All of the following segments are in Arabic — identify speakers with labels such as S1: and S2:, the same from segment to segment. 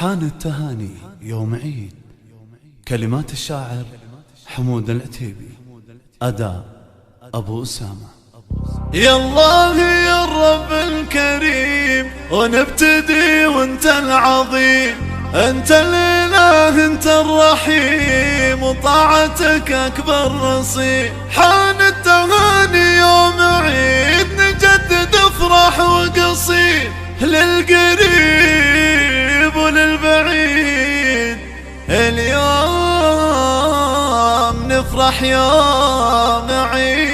S1: حان التهاني يوم عيد. كلمات الشاعر حمود العتيبي، أداء أبو أسامة.
S2: يا الله يا الرب الكريم، ونبتدي وانت العظيم، انت الاله انت الرحيم، وطاعتك اكبر نصيب. حان التهاني يوم عيد، نجدد افراح وقصيد، للقريب وللبعيد. اليوم نفرح يوم عيد.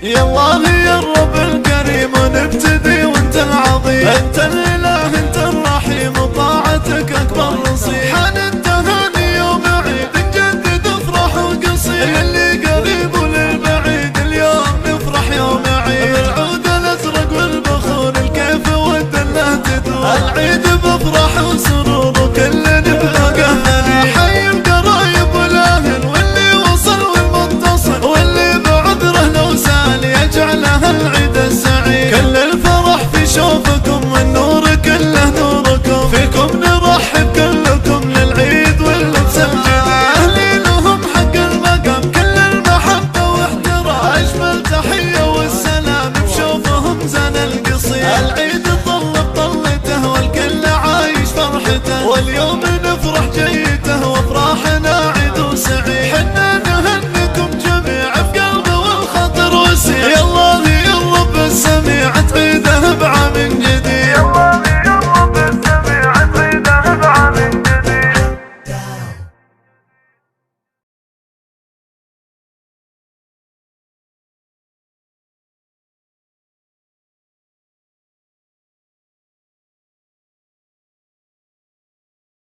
S2: يا الله يا الرب الكريم، ونبتدي وانت العظيم، انت الاله انت الرحيم، وطاعتك اكبر نصيب. حان التهاني يوم عيد، نجدد افراح وقصيد، للي قريب وللبعيد. اليوم نفرح يوم عيد، بالعود الازرق والبخور، الكيف والدله تدور. العيد بافراح وسرور، وكل